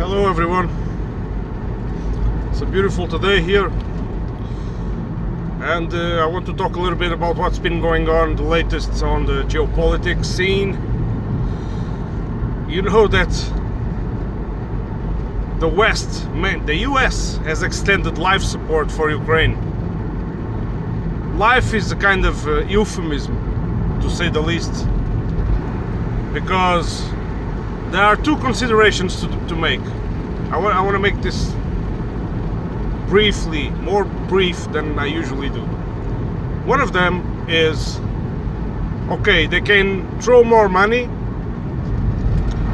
Hello everyone. It's a beautiful day here, and I want to talk a little bit about what's been going on, the latest on the geopolitics scene. You know that the West, the US, has extended life support for Ukraine. Life is a kind of euphemism, to say the least, because there are two considerations to make. I want to make this briefly, more brief than I usually do. One of them is, okay, they can throw more money,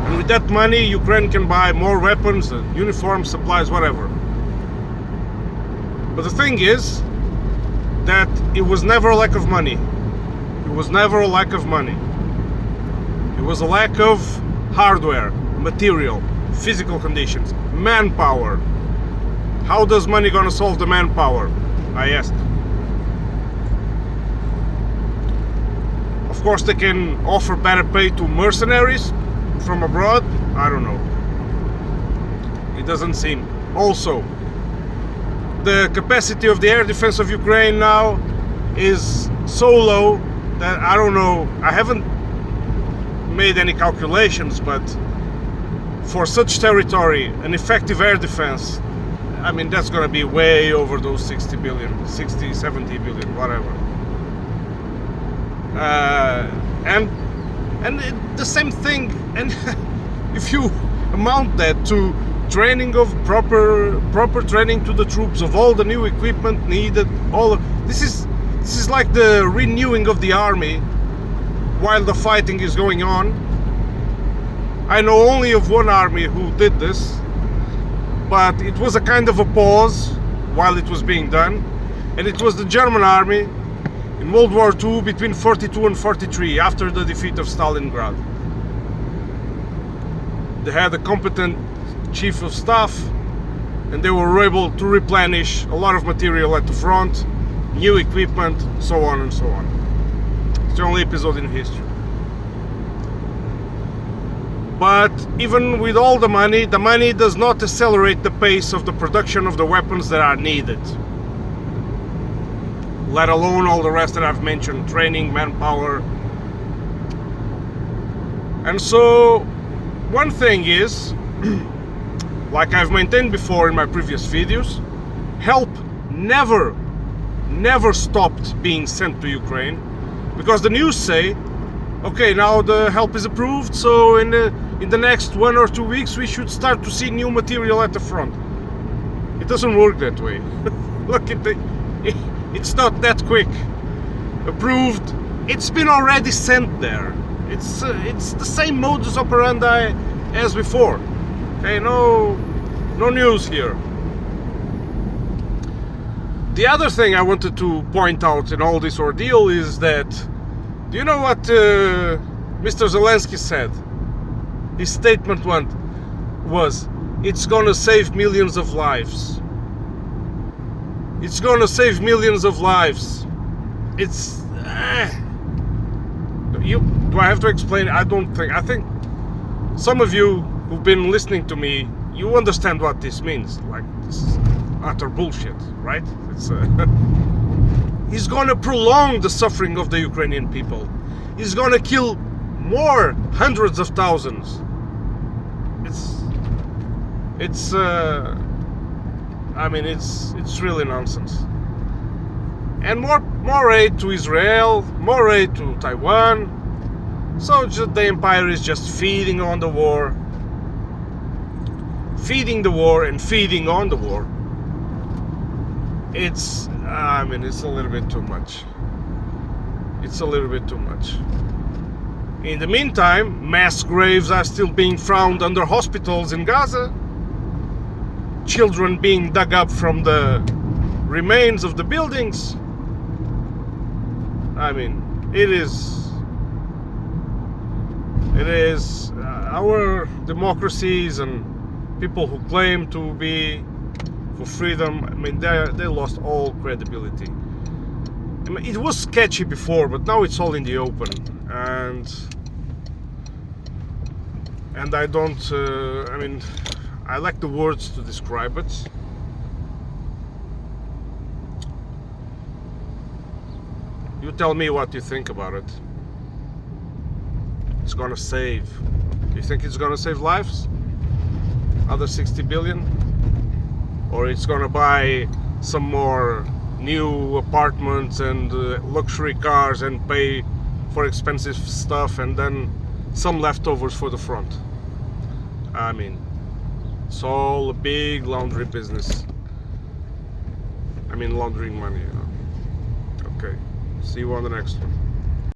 and with that money Ukraine can buy more weapons, uniforms, supplies, whatever. But the thing is that it was never a lack of money. It was never a lack of money. It was a lack of hardware, material, physical conditions, manpower. How does money gonna solve the manpower? I asked. Of course they can offer better pay to mercenaries from abroad. I don't know. It doesn't seem. Also, the capacity of the air defense of Ukraine now is so low that I don't know. I haven't made any calculations, but for such territory, an effective air defense, I mean, that's gonna be way over those 60 billion, 60, 70 billion, whatever. The same thing, and if you amount that to training of proper training to the troops of all the new equipment needed, all of this is like the renewing of the army while the fighting is going on. I know only of one army who did this, but it was a kind of a pause while it was being done, and it was the German army in World War II between 42 and 43, after the defeat of Stalingrad. They had a competent chief of staff, and they were able to replenish a lot of material at the front, new equipment, so on and so on. It's the only episode in history. But even with all the money does not accelerate the pace of the production of the weapons that are needed. Let alone all the rest that I've mentioned, training, manpower. And so, one thing is, like I've maintained before in my previous videos, help never stopped being sent to Ukraine, because the news say, okay, now the help is approved, so in the next 1 or 2 weeks we should start to see new material at the front. It doesn't work that way. Look at it's not that quick. Approved, it's been already sent there. It's the same modus operandi as before. Okay, no news here. The other thing I wanted to point out in all this ordeal is that, do you know what Mr. Zelensky said? His statement was, it's gonna save millions of lives. It's gonna save millions of lives. It's... do I have to explain? I think some of you who've been listening to me, you understand what this means. Like, this is utter bullshit, right? It's he's gonna prolong the suffering of the Ukrainian people. He's gonna kill more hundreds of thousands. I mean, it's really nonsense. And more aid to Israel, more aid to Taiwan. So the empire is just feeding on the war, feeding the war and feeding on the war. I mean, it's a little bit too much. It's a little bit too much. In the meantime, mass graves are still being found under hospitals in Gaza. Children being dug up from the remains of the buildings. I mean, it is our democracies and people who claim to be for freedom, I mean, they lost all credibility. I mean, it was sketchy before, but now it's all in the open, and I don't. I mean, I lack the words to describe it. You tell me what you think about it. It's gonna save. You think it's gonna save lives? Other 60 billion? Or it's gonna buy some more new apartments and luxury cars and pay for expensive stuff and then some leftovers for the front? I mean, it's all a big laundry business. I mean, laundering money, you know. Okay, see you on the next one.